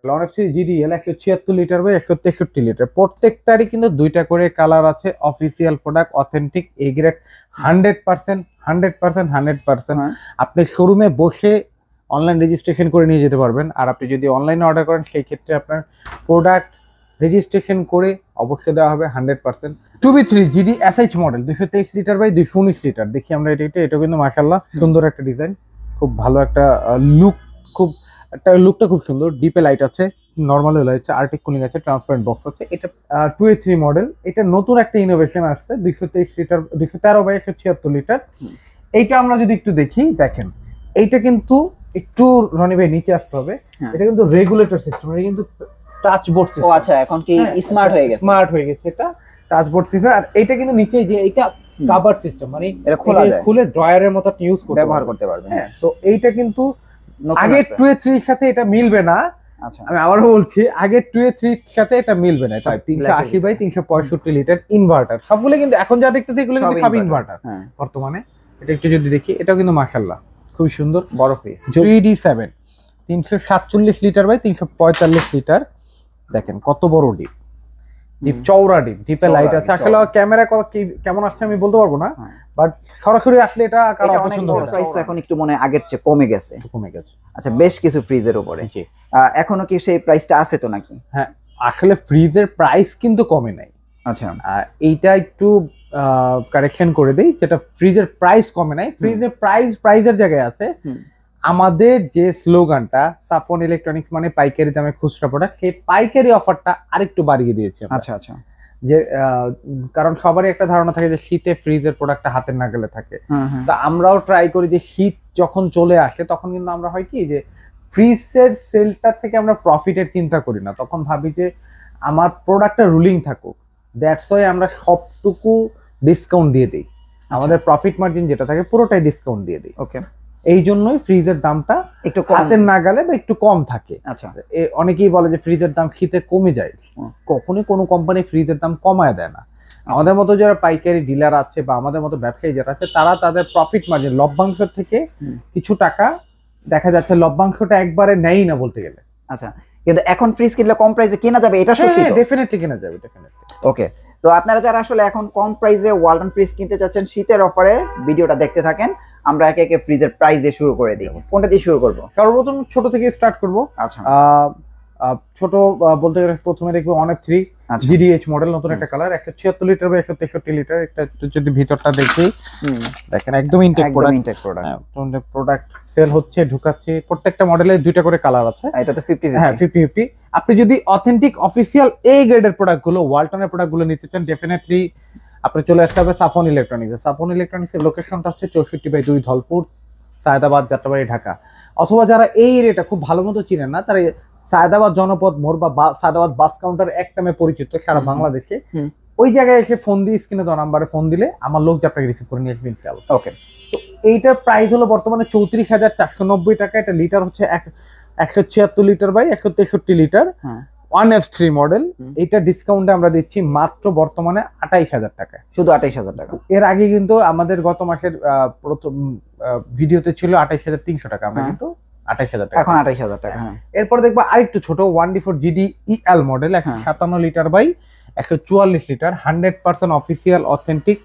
লনএফসি GDL 176 litre বা 163 litre, প্রত্যেকটারই কিন্তু দুইটা করে কালার আছে। Official product, authentic, A grade, 100%, 100%, 100%। আপনি শোরুমে বসে অনলাইন রেজিস্ট্রেশন করে নিয়ে যেতে পারবেন। আর আপনি যদি অনলাইনে অর্ডার করেন সেই ক্ষেত্রে আপনার প্রোডাক্ট রেজিস্ট্রেশন করে অবশ্যই দেওয়া হবে 100%। 2B3 GD SH model 223 litre by 219 litre. দেখি আমরা এটা কিন্তু মাশাআল্লাহ সুন্দর একটা ডিজাইন, খুব ভালো একটা লুক, খুব একটা লুকটা খুব সুন্দর। ডিপে লাইট আছে, নর্মাল লাইট আছে, আর্টিক কুলিং আছে, ট্রান্সপারেন্ট বক্স আছে। এটা 2A3 মডেল। এটা নতুন একটা ইনোভেশন আসছে, 223 লিটার, 213 বাই 176 লিটার। এইটা আমরা যদি একটু দেখি, দেখেন এইটা কিন্তু একটু রনি ভাই নিচে আসতে হবে। এটা কিন্তু রেগুলেটর সিস্টেম, এটা কিন্তু টাচ বোর্ড সিস্টেম। ও আচ্ছা, এখন কি স্মার্ট হয়ে গেছে? স্মার্ট হয়ে গেছে, এটা টাচ বোর্ড সিস্টেম। আর এটা কিন্তু নিচে যে এটা কভার সিস্টেম, মানে এটা খোলা যায়, খুলে ড্রয়ারের মতো ইউজ করতে ব্যবহার করতে পারবেন। হ্যাঁ, সো এইটা কিন্তু আগের 2A3 এর সাথে এটা মিলবে না। আচ্ছা, আমি আবারও বলছি, আগের 2A3 এর সাথে এটা মিলবে না। 380 বাই 365 লিটার ইনভার্টার, সবগুলো কিন্তু এখন যা দেখতেছি এগুলো কিন্তু সব ইনভার্টার বর্তমানে। এটা একটু যদি দেখি, এটাও কিন্তু মাশাআল্লাহ খুব সুন্দর বড় piece. 3D7 347 litre by 345 litre. দেখেন কত বড় ডিপ, ডিপ চওড়া ডিপ, ডিপে লাইট আছে। আসলে ক্যামেরা কেমন আসছে আমি বলতে পারবো না, বাট সরাসরি আসলে এটা কারো পছন্দ হবে। প্রাইস এখন একটু মনে আগের চেয়ে কমে গেছে। আচ্ছা, বেশ কিছু ফ্রিজের উপরে এখনো কি সেই প্রাইসটা আছে তো নাকি? হ্যাঁ, আসলে ফ্রিজের প্রাইস কিন্তু কমে নাই। আচ্ছা, এইটা একটু কারেকশন করে দেই, যেটা ফ্রিজের প্রাইস কমে নাই, ফ্রিজের প্রাইজের জায়গায় আছে। আমাদের যে স্লোগানটা সাফন ইলেকট্রনিক্স মানে পাইকারি দামে খুচরা প্রোডাক্ট, সেই পাইকারি অফারটা আরেকটু বাড়িয়ে দিয়েছে। আচ্ছা আচ্ছা, যে কারণ সবারই একটা ধারণা থাকে যে শীতে ফ্রিজের প্রোডাক্টটা হাতের নাগালে থাকে। তো আমরাও ট্রাই করি যে শীত যখন চলে আসে তখন কিন্তু আমরা হয় কি যে ফ্রিজের সেলটা থেকে আমরা প্রফিটের চিন্তা করি না, তখন ভাবি যে আমার প্রোডাক্টটা রুলিং থাকুক। দ্যাটস ওয়াই আমরা সবটুকু ডিসকাউন্ট দিয়ে দিই, আমাদের প্রফিট মার্জিন যেটা থাকে পুরোটাই ডিসকাউন্ট দিয়ে দিই। ওকে, এই জন্যই ফ্রিজের দামটা একটু হাতের নাগালে বা একটু কম থাকে। আচ্ছা, অনেকেই বলে যে ফ্রিজের দাম শীতে কমে যায়, কখনোই কোনো কোম্পানি ফ্রিজের দাম কমায় দেয় না। আমাদের মতো যারা পাইকারি ডিলার আছে বা আমাদের মতো ব্যবসায়ী যারা আছে, তারা তাদের প্রফিট মার্জিন লভ্যাংশ থেকে কিছু টাকা দেখা যাচ্ছে লভ্যাংশটা একবারে নেই না বলতে গেলে। আচ্ছা, কিন্তু এখন ফ্রিজ কিনলে কম প্রাইসে কেনা যাবে, এটা সত্যি তো? ডেফিনেটলি কেনা যাবে, ডেফিনেটলি। ওকে, তো আপনারা যারা আসলে এখন কম প্রাইসে ওয়ালটন ফ্রিজ কিনতে চাচ্ছেন, শীতের অফারে ভিডিওটা দেখতে থাকেন। আমরা একে একে ফ্রিজের প্রাইস দিয়ে শুরু করে দিই। কোনটা দিয়ে শুরু করব? সর্বপ্রথম ছোট থেকে স্টার্ট করব। আচ্ছা, ছোট বলতে গেলে প্রথমে দেখবো ONF3 GDH মডেল, নতুন একটা কালার, 176 লিটার বা 163 লিটার। একটা যদি ভিতরটা দেখি, দেখেন একদম ইনটেক প্রোডাক্ট সেল হচ্ছে, ঢুকাচ্ছে। প্রত্যেকটা মডেলে দুইটা করে কালার আছে। এটা তো 50-50। হ্যাঁ, 50-50। আপনি যদি অথেন্টিক অফিসিয়াল এ গ্রেডের প্রোডাক্টগুলো, ওয়ালটনের প্রোডাক্টগুলো নিতে চান, ডেফিনেটলি আপনি চলে আসতে হবে সাফন ইলেকট্রনিক্স। সাফন ইলেকট্রনিক্সের লোকেশনটা হচ্ছে 64/2 ধলপুর, সায়দাবাদ, যাত্রাবাড়ি, ঢাকা। অথবা যারা এই এরিয়াটা খুব ভালো মতো চিনেন না, তারা সায়দাবাদ জনপদ মোড় বা সায়দাবাদ বাস কাউন্টার এক নামে পরিচিত সারা বাংলাদেশে, ওই জায়গায় এসে ফোন দিয়ে স্ক্রিনে দেওয়া নাম্বারে ফোন দিলে আমার লোক আপনাকে রিসিভ করে নিয়ে আসবে ইনশাআল্লাহ। ওকে, তো এইটার প্রাইস হলো বর্তমানে 34,490 টাকা। এটা লিটার হচ্ছে 176 litre by 163 litre, 1F3 model. এটা ডিসকাউন্টে আমরা দিচ্ছি মাত্র বর্তমানে 28,000 টাকা। শুধু 28,000 টাকা। এর আগে কিন্তু আমাদের গত মাসের প্রথম ভিডিওতে ছিল 28,300 টাকা, আমরা কিন্তু 28,000 টাকা, এখন 28,000 টাকা। এরপর দেখবো আরেকটু ছোট 1D4 GDEL model, 157 litre by 144 litre, 100% official authentic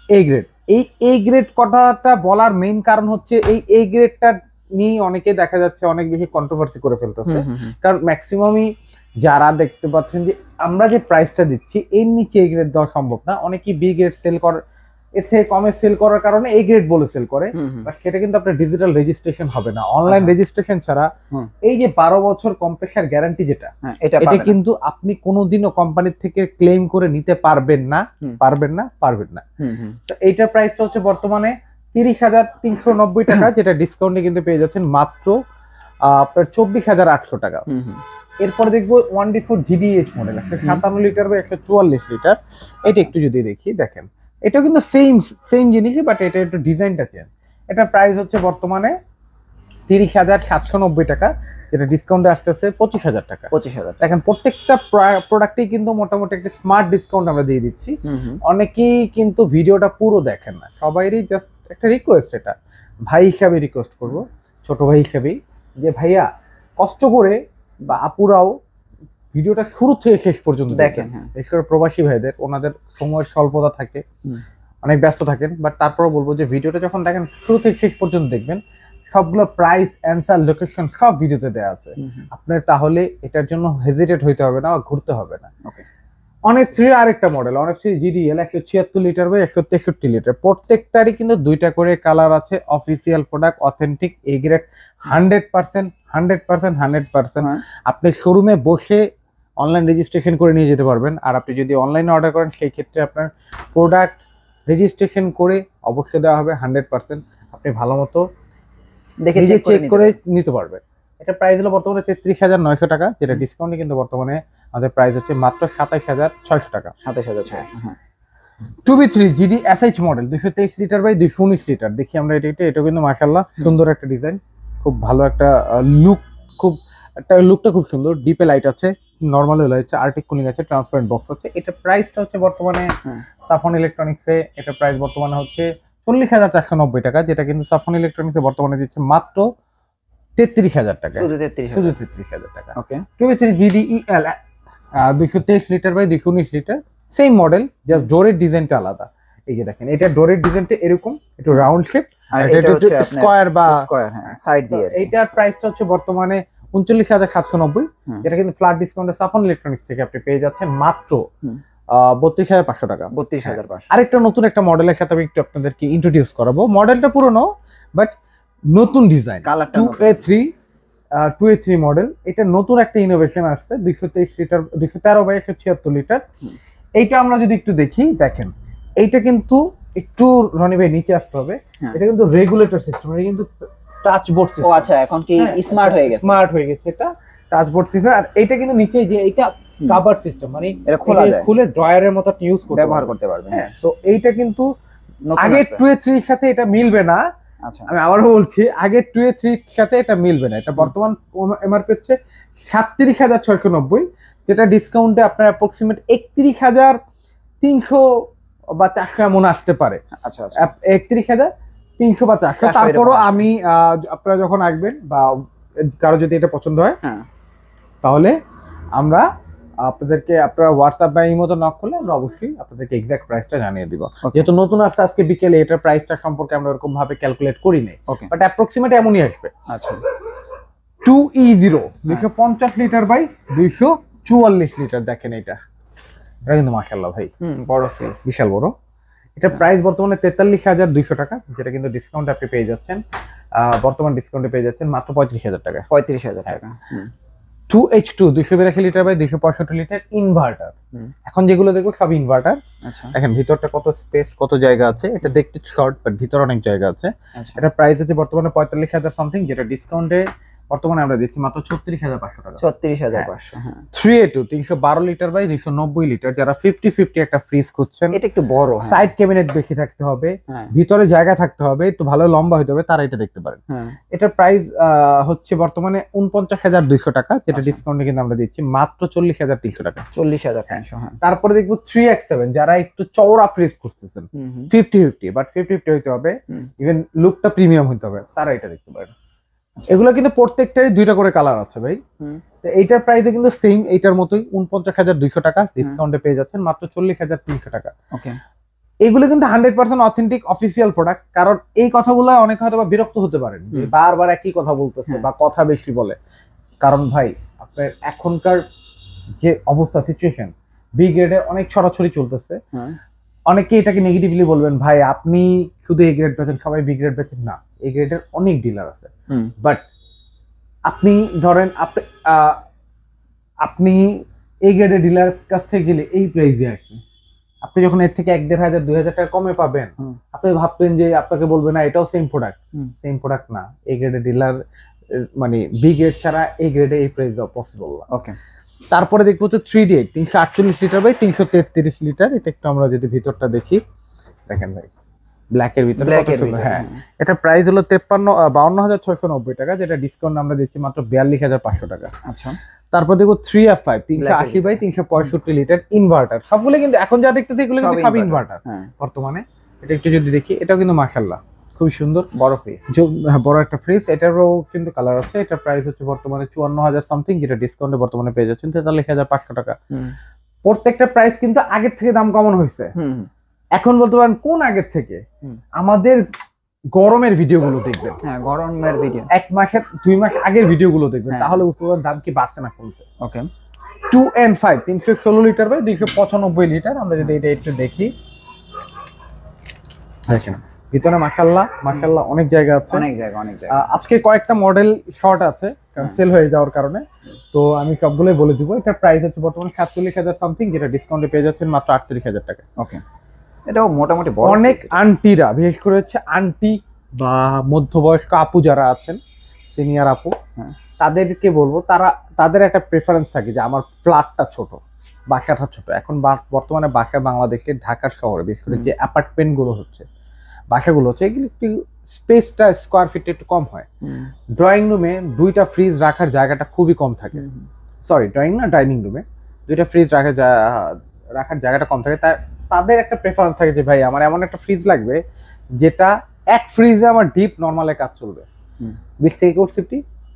A grade. এই এ গ্রেড কথাটা বলার মেইন কারণ হচ্ছে এই এ গ্রেডটা নিয়ে অনেকে দেখা যাচ্ছে অনেক বেশি কন্ট্রোভার্সি করে ফেলতেছে। কারণ ম্যাক্সিমামই যারা দেখতে পাচ্ছেন যে আমরা যে প্রাইসটা দিচ্ছি এর নিচে এ গ্রেড দেওয়া সম্ভব না। অনেকেই বি গ্রেড সেল করে, এর থেকে কমে সেল করার কারণে এ গ্রেড বলে সেল করে, বাট সেটা কিন্তু আপনার ডিজিটাল রেজিস্ট্রেশন হবে না। অনলাইন রেজিস্ট্রেশন ছাড়া এই যে 12 বছর কম্প্রেসার গ্যারান্টি যেটা, এটা কিন্তু আপনি কোনোদিনও কোম্পানির থেকে ক্লেম করে নিতে পারবেন না। তো এইটার প্রাইসটা হচ্ছে বর্তমানে 30,390 টাকা, যেটা ডিসকাউন্টে কিন্তু পেয়ে যাচ্ছেন মাত্র আপনার 24,800 টাকা। এরপরে দেখবো 1D4 GDH মডেল, 157 লিটার বা 144 লিটার। এটা একটু যদি দেখি, দেখেন এটা কিন্তু সেম জিনিসই, বাট এটা একটু ডিজাইনটা চেঞ্জ। এটা প্রাইস হচ্ছে বর্তমানে 30,790 টাকা, যেটা ডিসকাউন্টে আসতেছে 25,000 টাকা। 25,000। দেখেন প্রত্যেকটা প্রোডাক্টেই কিন্তু মোটামুটি একটা স্মার্ট ডিসকাউন্ট আমরা দিয়ে দিচ্ছি। অনেকেই কিন্তু ভিডিওটা পুরো দেখেন না, সবাইরই জাস্ট একটা রিকোয়েস্ট, এটা ভাই হিসাবে রিকোয়েস্ট করব, ছোট ভাই হিসাবেই, যে ভাইয়া কষ্ট করে বা আপুরাও ভিডিওটা শুরু থেকে শেষ পর্যন্ত দেখেন। দেখেন। বিশেষ করে প্রবাসী ভাইদের ওনাদের সময়ের স্বল্পতা থাকে, অনেক ব্যস্ত থাকেন, বাট তারপরেও বলবো যে ভিডিওটা যখন দেখেন শুরু থেকে শেষ পর্যন্ত দেখবেন, সবগুলো প্রাইস, অ্যান্সার, লোকেশন সব ভিডিওতে দেওয়া আছে। আপনার তাহলে এটার জন্য হেজিটেট হইতে হবে না বা ঘুরতে হবে না। অনেক থ্রির আরেকটা মডেল, অনেক থ্রি জিডিএল 176 লিটার বা 163 লিটার, প্রত্যেকটারই কিন্তু দুইটা করে কালার আছে। Official product, authentic, A grade, 100%। আপনি শোরুমে বসে অনলাইন রেজিস্ট্রেশন করে নিয়ে যেতে পারবেন। আর আপনি যদি অনলাইনে অর্ডার করেন সেই ক্ষেত্রে আপনার প্রোডাক্ট রেজিস্ট্রেশন করে অবশ্যই দেওয়া হবে 100%। আপনি ভালো মতো দেখে চেক করে নিতে পারবেন। এটা প্রাইস হলো বর্তমানে 33,900 টাকা, যেটা ডিসকাউন্টে কিন্তু বর্তমানে আমাদের প্রাইস হচ্ছে মাত্র 27,600 টাকা। 27,600। 2B3 GD SH model, 223 litre by 219 litre. দেখি আমরা এটা কিন্তু মাশাআল্লাহ সুন্দর একটা ডিজাইন, খুব ভালো একটা লুক, লুকটা খুব সুন্দর। ডিপে লাইট আছে, নরমাল লাইট আছে, আর্টিক কুলিং আছে, ট্রান্সপারেন্ট বক্স আছে। এটা প্রাইসটা হচ্ছে বর্তমানে সাফন ইলেকট্রনিক্সে এটা প্রাইস বর্তমানে হচ্ছে 40,490 টাকা, যেটা কিন্তু সাফন ইলেকট্রনিক্সে বর্তমানে দিচ্ছে মাত্র 33,000 টাকা, শুধু 33,000 টাকা। Okay, 2B3 GDEL 223 litre by 219 litre, same model, just ডোরের ডিজাইনটা আলাদা। এই যে দেখেন, এটা ডোরের ডিজাইনটা এরকম একটু রাউন্ড শেপ, আর এটা হচ্ছে স্কয়ার বা সাইড দিয়ে। এইটার প্রাইসটা হচ্ছে বর্তমানে 39,790, যেটা কিন্তু ফ্ল্যাট ডিসকাউন্টে সাফন ইলেকট্রনিক্স থেকে আপনি পেয়ে যাচ্ছেন মাত্র 32,500 টাকা। 32,500। আরেকটা নতুন একটা মডেলের সাথে আমি একটু আপনাদেরকে ইন্ট্রোডিউস করাবো। মডেলটা পুরনো বাট নতুন ডিজাইন, 2A3 মডেল। এটা নতুন একটা ইনোভেশন আসছে, 223 লিটার 213 বাই 176 লিটার। এইটা আমরা যদি একটু দেখি, দেখেন এইটা কিন্তু একটু রনি ভাই নিচে আসতে হবে। এটা কিন্তু রেগুলেটর সিস্টেম, এটা কিন্তু টাচ বোর্ড সিস্টেম। ও আচ্ছা, এখন কি স্মার্ট হয়ে গেছে? স্মার্ট হয়ে গেছে, এটা টাচ বোর্ড সিস্টেম। আর এইটা কিন্তু নিচে যে এটা কভার সিস্টেম, মানে এটা খোলা যায়, খুলে ড্রয়ারের মতো ইউজ করতে ব্যবহার করতে পারবেন। হ্যাঁ, সো এইটা কিন্তু আগের 2A3 এর সাথে এটা মিলবে না। আচ্ছা, আমি আবারও বলছি, আগের 2A3 এর সাথে এটা মিলবে না। এটা বর্তমান এমআরপি হচ্ছে 37,690, যেটা ডিসকাউন্টে আপনার অ্যাপ্রক্সিমেট 31,300 বা 400 এমন আসতে পারে। আচ্ছা, 31,300 বা 400। তারপরও আমি আপনারা যখন আসবেন বা কারো যদি এটা পছন্দ হয়, তাহলে আমরা আপনাদেরকে, আপনারা হোয়াটসঅ্যাপ বা ইমোতে নক করলে আমরা অবশ্যই আপনাদেরকে এক্সাক্ট প্রাইসটা জানিয়ে দিব। যেহেতু নতুন আসছে আজকে বিকেলে, এটার প্রাইসটা সম্পর্কে আমরা এরকম ভাবে ক্যালকুলেট করি নাই, বাট অ্যাপ্রক্সিমেট এমনই আসবে। আচ্ছা, 2E0 250 লিটার বাই 244 লিটার। দেখেন এটা কিন্তু মাশাআল্লাহ ভাই, বড় ফ্রিজ, বিশাল বড়। এটা প্রাইস বর্তমানে 43,200 টাকা, যেটা কিন্তু ডিসকাউন্ট আপনি পেয়ে যাচ্ছেন, বর্তমান ডিসকাউন্টে পেয়ে যাচ্ছেন মাত্র 35,000 টাকা। 35,000 টাকা। 2H2 282 litre by 265 litre inverter. এখন যেগুলো দেখবো সব ইনভার্টার। আচ্ছা, দেখেন ভিতরটা কত স্পেস, কত জায়গা আছে। এটা দেখতে শর্ট বাট ভিতর অনেক জায়গা আছে। এটা প্রাইস আছে বর্তমানে 45,000 সামথিং, যেটা ডিসকাউন্টে বর্তমানে আমরা দিচ্ছি মাত্র 36,500 টাকা। 36,500। হ্যাঁ, 3A2 312 লিটার বাই 290 লিটার, যারা 50-50 একটা ফ্রিজ খুঁজছেন, এটা একটু বড়, সাইড ক্যাবিনেট বেশি থাকতে হবে, ভিতরে জায়গা থাকতে হবে, একটু ভালো লম্বা হতে হবে, তারা এটা দেখতে পারেন। এটার প্রাইস হচ্ছে বর্তমানে 49,200 টাকা, যেটা ডিসকাউন্টে কিন্তু আমরা দিচ্ছি মাত্র 40,300 টাকা। 40,300। হ্যাঁ, তারপরে দেখবো 3X7, যারা একটু চওড়া ফ্রিজ খুঁজতেছেন, 50-50 বাট 50-50 হইতে হবে, ইভেন লুকটা প্রিমিয়াম হইতে হবে, তারা এটা দেখতে পারেন। এগুলো কিন্তু প্রত্যেকটারই দুইটা করে কালার আছে ভাই। এইটার প্রাইসে কিন্তু সেম এইটার মতোই 49,200 টাকা, ডিসকাউন্টে পেয়ে যাচ্ছেন মাত্র 40,300 টাকা। ওকে, এগুলো কিন্তু 100% অথেন্টিক অফিসিয়াল প্রোডাক্ট। কারণ এই কথাগুলো অনেক হয়তো বা বিরক্ত হতে পারেন, বারবার একই কথা বলতেছে বা কথা বেশি বলে। কারণ ভাই, আপনার এখনকার যে অবস্থা, সিচুয়েশন, বি গ্রেডে অনেক ছড়াছড়ি চলতেছে। অনেকে এটাকে নেগেটিভলি বলবেন, ভাই আপনি শুধু এ গ্রেড বেচেন, সবাই বি গ্রেড বেচেন না, এ গ্রেডের অনেক ডিলার আছে। বাট আপনি ধরেন আপনি এই গ্রেডের ডিলার কাছ থেকে গেলে এই প্রাইসে আসবে, আপনি যখন এর থেকে 1,500 2,000 টাকা কমে পাবেন, আপনি ভাববেন যে আপনাকে বলবে না এটাও সেম প্রোডাক্ট না। এই গ্রেডের ডিলার মানে বি গ্রেড ছাড়া এই গ্রেডে এই প্রাইস পসিবল না। ওকে, তারপরে দেখবো হচ্ছে 3D8 348 লিটার বাই 333 লিটার। এটা একটু আমরা যদি ভিতরটা দেখি, দেখেন ভাই ব্ল্যাকের ভিতরে কত সুন্দর। হ্যাঁ, এটা প্রাইস হলো 52,690 টাকা, যেটা ডিসকাউন্ট আমরা দিচ্ছি মাত্র 42,500 টাকা। আচ্ছা, তারপর দেখো 3F5 380 বাই 365 লিটার ইনভার্টার। সবগুলো কিন্তু এখন যা দেখতেছি এগুলো কিন্তু সব ইনভার্টার বর্তমানে। এটা একটু যদি দেখি, এটাও কিন্তু মাশাআল্লাহ খুবই সুন্দর বড় ফ্রিজ। বড় একটা ফ্রিজ, এটারও কিন্তু কালার আছে। এটার প্রাইস হচ্ছে বর্তমানে 54,000 সামথিং, যেটা ডিসকাউন্টে বর্তমানে পেয়ে যাচ্ছেন 43,500 টাকা। প্রত্যেকটা প্রাইস কিন্তু আগের থেকে দাম কমানো হয়েছে। এখন বলতে পারেন কোন আগের থেকে, আমাদের গরমের ভিডিওগুলো দেখবেন। হ্যাঁ, গরমের ভিডিও 1 মাসের 2 মাস আগের ভিডিওগুলো দেখবেন, তাহলে বুঝতে পারবেন দাম কি বাড়ছে না কমছে। ওকে, 2N5 316 লিটার বাই 295 লিটার। আমরা যদি এটা একটু দেখি, দেখেন ভিতরে মাশাআল্লাহ অনেক জায়গা আছে, অনেক জায়গা। আজকে কয়েকটা মডেল শর্ট আছে ক্যান্সেল হয়ে যাওয়ার কারণে, তো আমি সবগুলোই বলে দিব। এটা প্রাইস হচ্ছে বর্তমানে 47,000 সামথিং, যেটা ডিসকাউন্টে পেয়ে যাচ্ছেন মাত্র 38,000 টাকা। ওকে, এটাও মোটামুটি বড়। অনেক আন্টিরা, বিশেষ করে হচ্ছে আন্টি বা মধ্যবয়স্ক আপু যারা আছেন, সিনিয়র আপু, তাদেরকে বলবো, তাদের একটা প্রেফারেন্স থাকে যে আমার ফ্ল্যাটটা ছোট, বাসাটা ছোট। এখন বর্তমানে বাসা বাংলাদেশের ঢাকার শহরে বিশেষ করে যে অ্যাপার্টমেন্ট গুলো হচ্ছে, বাসাগুলো হচ্ছে, এগুলো একটু স্পেসটা স্কোয়ার ফিট একটু কম হয়। ড্রয়িং রুমে 2টা ফ্রিজ রাখার জায়গাটা খুবই কম থাকে। সরি, ডাইনিং রুমে 2টা ফ্রিজ রাখার জায়গাটা কম থাকে। তাদের একটা প্রেফারেন্স থাকে যে ভাই আমার এমন একটা ফ্রিজ লাগবে যেটা এক ফ্রিজে আমার ডিপ নরমালে কাজ চলবে। 20 থেকে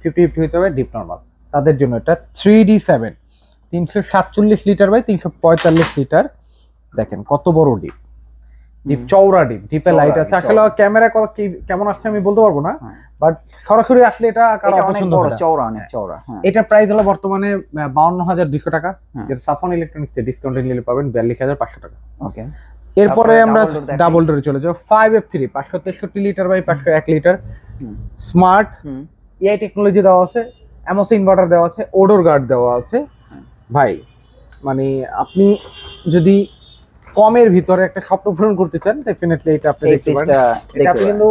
50 হতে হবে ডিপ নরমাল। তাদের জন্য এটা 3D7 347 লিটার বাই 345 লিটার। দেখেন কত বড় ডিপ, চওড়া ডিপে লাইট আছে। আসলে ক্যামেরা কেমন আসছে আমি বলতে পারবো না, বাট সরাসরি আসলে এটা কারো পছন্দ হবে। চওড়া। এটা প্রাইস হলো বর্তমানে 52,200 টাকা, যেটা সাফন ইলেকট্রনিক্স এর ডিসকাউন্টে নিলে পাবেন 42,500 টাকা। ওকে, এরপরে আমরা ডাবল ডোরে চলে যাব। 5F3 563 litre by 501 litre, smart AI technology দেওয়া আছে, এমওসি ইনভার্টার দেওয়া আছে, ওডোর গার্ড দেওয়া আছে। ভাই মানে আপনি যদি কমের ভিতরে একটা স্বপ্ন পূরণ করতে চান, ডেফিনেটলি এটা আপনি দেখতে পারেন। এটা আপনি কিন্তু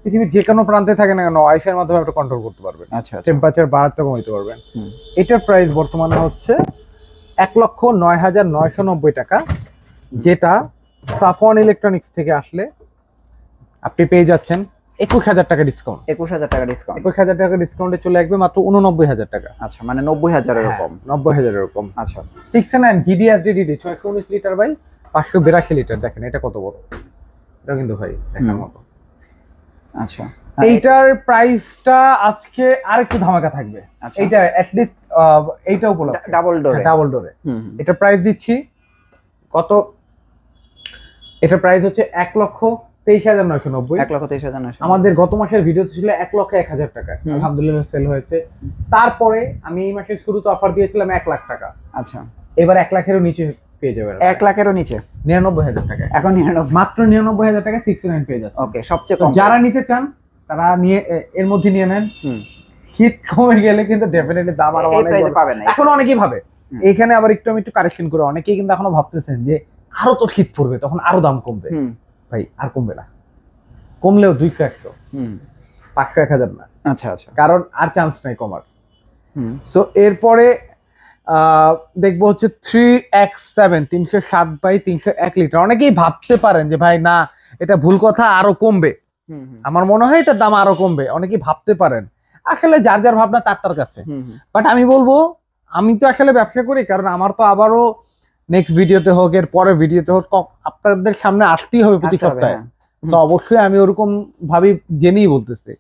পৃথিবীর যে কোনো প্রান্তে থাকেন না কেন, ওয়াইফাই এর মাধ্যমে আপনি কন্ট্রোল করতে পারবেন। আচ্ছা, টেম্পারেচার বাড়াতে কমাতে পারবেন। এটার প্রাইস বর্তমানে হচ্ছে 1,09,990 টাকা, যেটা সাফন ইলেকট্রনিক্স থেকে আসলে আপনি পেয়ে যাচ্ছেন 21,000 টাকা ডিসকাউন্ট। 21,000 টাকা ডিসকাউন্ট। 21,000 টাকা ডিসকাউন্টে চলে আসবে মাত্র 89,000 টাকা। আচ্ছা, মানে 90,000 এরকম। 90,000 এরকম। আচ্ছা, 6 GDSDD 619 লিটার বাই 582 লিটার। দেখেন এটা কত বড়, এটা কিন্তু ভাই দেখার মতো। আচ্ছা, এইটার প্রাইসটা আজকে আরেকটু ধামাকা থাকবে। এইটা অ্যাট লিস্ট এইটা উপলক্ষে ডাবল ডোরে এটা প্রাইস দিচ্ছি কত, এটা প্রাইস হচ্ছে 1,23,990। 1,23,990। আমাদের গত মাসের ভিডিও ছিল 1,01,000 টাকা, আলহামদুলিল্লাহ সেল হয়েছে। তারপরে আমি এই মাসের শুরুতে অফার দিয়েছিলাম 1 লাখ টাকা। আচ্ছা, এবার 1 লাখেরও নিচে পেয়ে যাবেন। 1 লাখেরও নিচে 99,000 টাকা। এখন 99, মাত্র 99,000 টাকা 69 পেয়ে যাচ্ছে। ওকে, সবচেয়ে কম। যারা নিতে চান তারা নিয়ে এর মধ্যে নিয়ে নেন। শীত কমে গেলে কিন্তু ডেফিনেটলি দাম আরো অনেক পাবেন। এখন অনেকেই ভাবে, এখানে আবার একটু কারেকশন করে, অনেকেই কিন্তু এখনো ভাবতেছেন যে আরো তো শীত পড়বে, তখন আরো দাম কমবে। ভাই আর কমবে না, কমলেও 200-100, 500-1000 না। আচ্ছা, কারণ আর চান্স নাই কমার। সো এরপরে দেখবো হচ্ছে 3X7 307 বাই 301 লিটার। অনেকেই ভাবতে পারেন যে ভাই না, এটা ভুল কথা, আরো কমবে। আমার মনে হয় এটার দাম আরো কমবে, অনেকেই ভাবতে পারেন। আসলে যার যার ভাবনা তার কাছে। বাট আমি বলবো, আমি তো আসলে ব্যবসা করি, কারণ আমার তো আবারও নেক্সট ভিডিওতে হোক, এর পরের ভিডিওতে হোক, আপনাদের সামনে আসতেই হবে প্রতি সপ্তাহে। তো অবশ্যই আমি ওরকম ভাবি জেনেই বলতেছি।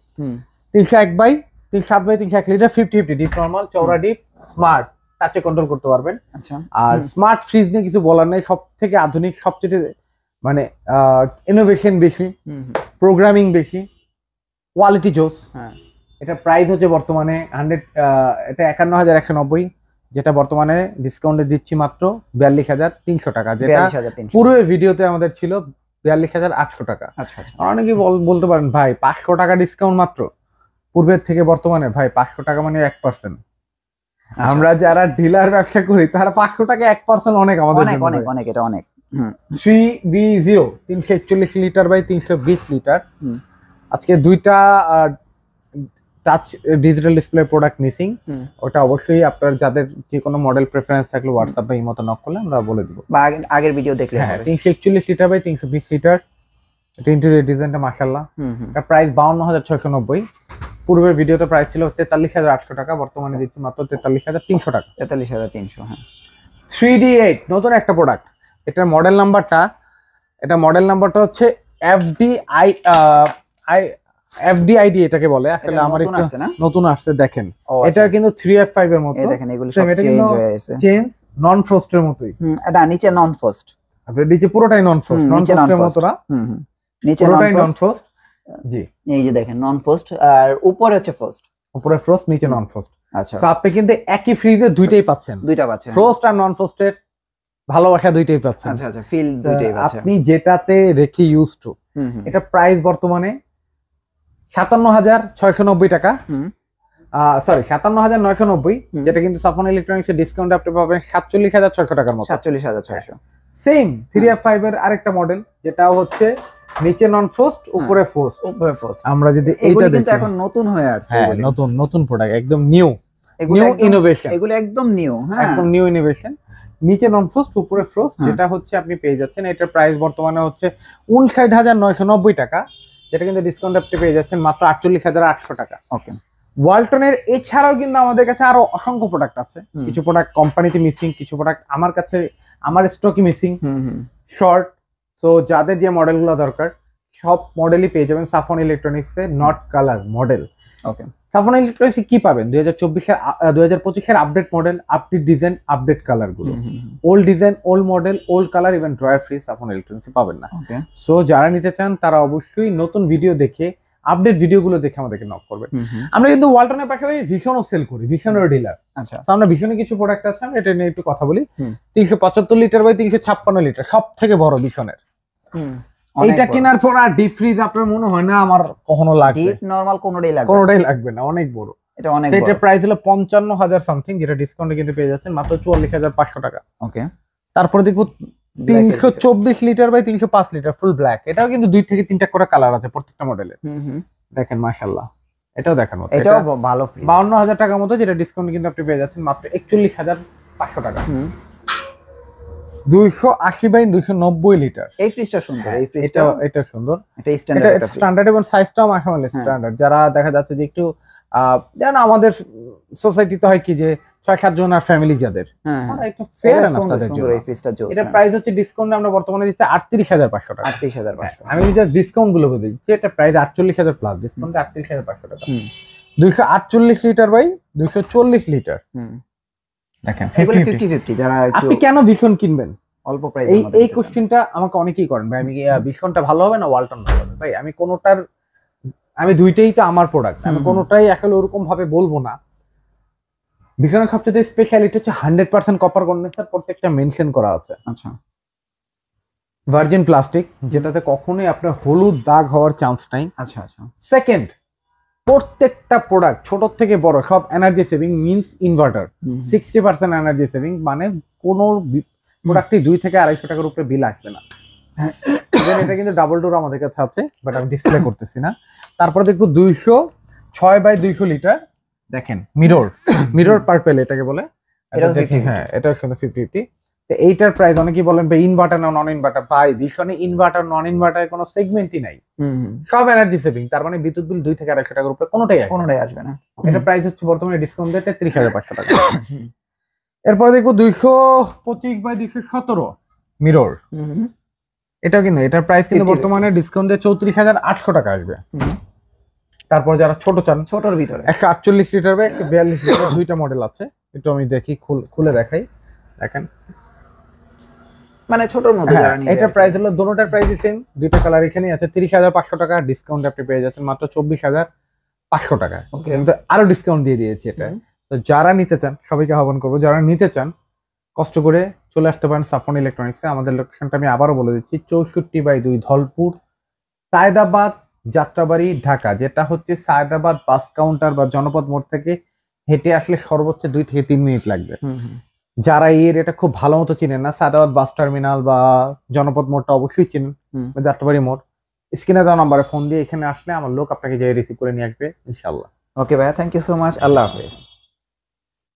301 by 307 by 301 litre 50-50 deep normal, চওড়া ডিপ, স্মার্ট, টাচে কন্ট্রোল করতে পারবেন। আচ্ছা, আর স্মার্ট ফ্রিজ নিয়ে কিছু বলার নেই, সব থেকে আধুনিক, সবচেয়ে মানে ইনোভেশন বেশি, প্রোগ্রামিং বেশি, কোয়ালিটি জোস। এটা প্রাইস হচ্ছে বর্তমানে 100, এটা 51,190, যেটা বর্তমানে ডিসকাউন্টে দিচ্ছি মাত্র 42,300 টাকা, যেটা পূর্বের ভিডিওতে আমাদের ছিল 42,800 টাকা। আচ্ছা, অনেকেই বলতে পারেন ভাই 500 টাকা ডিসকাউন্ট মাত্র পূর্বের থেকে বর্তমানে। ভাই 500 টাকা মানে 1%। আমরা যারা ডিলার ব্যবসা করি তারা 500 টাকা 1% অনেক আমাদের জন্য, অনেক এটা অনেক। 3B0 341 litre by 320 litre. আজকে 2টা touch digital display product missing. ওটা অবশ্যই আপনার যাদের যে কোনো মডেল প্রেফারেন্স থাকলে হোয়াটসঅ্যাপ বা ইমোতে নক করলে আমরা বলে দেব, বা আগের ভিডিও দেখলে হবে। 341 লিটার বাই 320 লিটার। এটা ইন্টেরিয়র ডিজাইনটা মাশাআল্লাহ। এটা প্রাইস 52,690। পূর্বের ভিডিওতে প্রাইস ছিল 43,800 টাকা, বর্তমানে দিচ্ছি মাত্র 43,300 টাকা। 43,300। হ্যাঁ, 3D8 নতুন একটা প্রোডাক্ট। এটার মডেল নাম্বারটা হচ্ছে FDI FDID এটাকে বলে আসলে আমার একটু নতুন আসছে দেখেন এটা কিন্তু 3F5 এর মতো এই দেখেন এগুলো সব চেঞ্জ হয়ে গেছে চেঞ্জ নন ফ্রস্টের মতোই এটা নিচে নন ফ্রস্ট আপনি নিচে পুরোটাই নন ফ্রস্ট নন ফ্রস্টের মতো না নিচে নন ফ্রস্ট জি এই যে দেখেন নন ফ্রস্ট আর উপরে হচ্ছে ফ্রস্ট উপরে ফ্রস্ট নিচে নন ফ্রস্ট আচ্ছা সো আপনি কিন্তু একই ফ্রিজে দুইটাই পাচ্ছেন ফ্রস্ট আর নন ফ্রস্টের ভালোবাসা দুইটাই পাচ্ছেন আচ্ছা আচ্ছা ফিল দুইটাই পাচ্ছেন আপনি যেটাতে রেখে ইউজ টু এটা প্রাইস বর্তমানে 57,690 টাকা সরি 57,990 যেটা কিন্তু সাফন ইলেকট্রনিক্স এর ডিসকাউন্ট আপনি পাবেন 47,600 টাকার মতো 47,600 সেম 3F5 এর আরেকটা মডেল যেটা হচ্ছে নিচে নন ফ্রস্ট উপরে ফ্রস্ট আমরা যদি এইটা দেখি কিন্তু এখন নতুন হয়ে আসছে হ্যাঁ নতুন প্রোডাক্ট একদম নিউ ইনোভেশন এগুলো একদম নিউ হ্যাঁ একদম নিউ ইনোভেশন নিচে নন ফ্রস্ট উপরে ফ্রস্ট যেটা হচ্ছে আপনি পেয়ে যাচ্ছেন এটার প্রাইস বর্তমানে হচ্ছে 59,990 টাকা যেটা কিন্তু ডিসকাউন্ট আপনি পেয়ে যাচ্ছেন মাত্র 48,800 টাকা ওকে ওয়ালটনের এছাড়াও কিন্তু আমাদের কাছে আরো অসংখ্য প্রোডাক্ট আছে কিছু প্রোডাক্ট কোম্পানিতে মিসিং কিছু প্রোডাক্ট আমার কাছে আমার স্টকে মিসিং শর্ট সো যাদের যে মডেলগুলো দরকার সব মডেলই পেয়ে যাবেন সাফন ইলেকট্রনিক্সে not colour model okay Safon ইলেকট্রনিক্সে কি পাবেন 2024 এর update model update design update colour গুলো old design old model old colour even drawer free Safon ইলেকট্রনিক্সে পাবেন না সো যারা নিতে চান তারা অবশ্যই নতুন ভিডিও দেখে আপডেট ভিডিওগুলো দেখে আমাদেরকে নক করবেন আমরা কিন্তু ওয়ালটনের পাশাপাশি ভিশনও সেল করি ভিশনের ডিলার আচ্ছা তো আমরা ভিশনে কিছু প্রোডাক্ট আছে আমরা এটা নিয়ে একটু কথা বলি 375 লিটার বাই 356 লিটার সব থেকে বড় ভিশনের এইটা কেনার পর আর ডিপ ফ্রিজ আপনার মনে হয় না আমার কখনো লাগবে ডিপ নরমাল কোনোটাই লাগবে না অনেক বড় এটা অনেক বড় সেটার প্রাইস হলো 55,000 সামথিং যেটা ডিসকাউন্টে কিন্তু পেয়ে যাচ্ছেন মাত্র 44,500 টাকা ওকে তারপর দেখো 324 litre by 305 litre full black এটাও কিন্তু দুই থেকে তিনটা করে কালার আছে প্রত্যেকটা মডেলে দেখেন মাশাআল্লাহ এটাও দেখার মতো এটাও ভালো ফ্রি 52,000 টাকার মতো যেটা ডিসকাউন্ট কিন্তু আপনি পেয়ে যাচ্ছেন মাত্র 41,500 টাকা 280 বাই 290 লিটার এই ফ্রিজটা সুন্দর এই ফ্রিজটা এটা সুন্দর এটা স্ট্যান্ডার্ড এবং সাইজটাও মাশাআল্লাহ স্ট্যান্ডার্ড যারা দেখা যাচ্ছে যে একটু জানো আমাদের সোসাইটিতে হয় কি যে 6-7 জন আর ফ্যামিলি যাদের একটু ফেয়ার এনাফ তাদের জন্য এই ফ্রিজটা জোস এটা প্রাইস হচ্ছে ডিসকাউন্টে আমরা বর্তমানে দিচ্ছি 38,500 টাকা 38,500 আমি জাস্ট ডিসকাউন্ট গুলো বলে দিচ্ছি এটা প্রাইস 48,000 প্লাস ডিসকাউন্টে 38,500 টাকা 248 লিটার বাই 240 লিটার দেখেন 50-50 যারা আপনি কেন ভিশন কিনবেন অল্প প্রাইসের মধ্যে এই কোশ্চেনটা আমাকে অনেকেই করেন ভাই আমি ভিশনটা ভালো হবে না ওয়ালটন ভালো হবে ভাই আমি দুইটাই তো আমার প্রোডাক্ট আমি কোনোটাই আসলে ওরকম ভাবে বলবো না ভিশনের সবচেয়ে স্পেশালিটি হচ্ছে 100% কপার কন্ডেন্সার প্রত্যেকটা মেনশন করা আছে আচ্ছা ভার্জিন প্লাস্টিক যেটাতে কখনোই আপনার হলুদ দাগ হওয়ার চান্স নাই আচ্ছা আচ্ছা সেকেন্ড প্রত্যেকটা প্রোডাক্ট ছোট থেকে বড় সব energy saving means inverter 60% energy saving মানে কোনো প্রোডাক্টই 2 থেকে 250 টাকার উপরে বিল আসবে না এটা কিন্তু ডাবল ডোর আমাদের কাছে আছে বাট আমি ডিসপ্লে করতেছি না তারপর দেখবো 206 বাই 200 লিটার দেখেন মিরর পার্পল এটাকে বলে এটা দেখেন হ্যাঁ এটা সুন্দর 50-50 তো এইটার প্রাইস অনেকেই বলেন ভাই ইনভার্টার না নন ইনভার্টার ভাই ভীষণ ইনভার্টার নন ইনভার্টারের কোনো সেগমেন্টই নাই সব এনার্জি সেভিং তার মানে বিদ্যুৎ বিল 2 থেকে 250 টাকার উপরে কোনোটাই আসবে না এটা প্রাইস হচ্ছে বর্তমানে ডিসকাউন্ট দিয়ে 33,500 টাকা এরপর দেখবো 225 বাই 217 মিরর এটাও কিন্তু এটার প্রাইস কিন্তু বর্তমানে ডিসকাউন্ট দিয়ে 34,800 টাকা আসবে তারপর যারা ছোট চান ছোটর ভিতরে 148 লিটার বা 142 লিটার দুইটা মডেল আছে একটু আমি দেখি খুলে দেখাই দেখেন মানে ছোটর মধ্যে যারা নিবে এটা প্রাইস হলো দুটোটার প্রাইসই সেম দুইটা কালার এখানেই আছে 30,500 টাকা ডিসকাউন্ট আপনি পেয়ে যাচ্ছেন মাত্র 24,500 টাকা কিন্তু আরো ডিসকাউন্ট দিয়ে দিয়েছি এটা তো যারা নিতে চান সবাইকে আহ্বান করবো যারা নিতে চান কষ্ট করে চলে আসতে পারেন সাফন ইলেকট্রনিক্সে আমাদের লোকেশনটা আমি আবারও বলে দিচ্ছি 64/2 ধলপুর সায়দাবাদ যাত্রাবাড়ি ঢাকা যেটা হচ্ছে সায়দাবাদ বাস কাউন্টার বা জনপদ মোড় থেকে হেঁটে আসলে সর্বোচ্চ 2 থেকে 3 মিনিট লাগবে যারা এই এরিয়াটা খুব ভালো মতো চিনেন না সায়দাবাদ বাস টার্মিনাল বা জনপদ মোড়টা অবশ্যই চিনেন যাত্রাবাড়ি মোড় স্ক্রিনে দেওয়া নাম্বারে ফোন দিয়ে এখানে আসলে আমার লোক আপনাকে যে রিসিভ করে নিয়ে আসবে ইনশাআল্লাহ ওকে ভাইয়া থ্যাংক ইউ সো মাচ আল্লাহ হাফেজ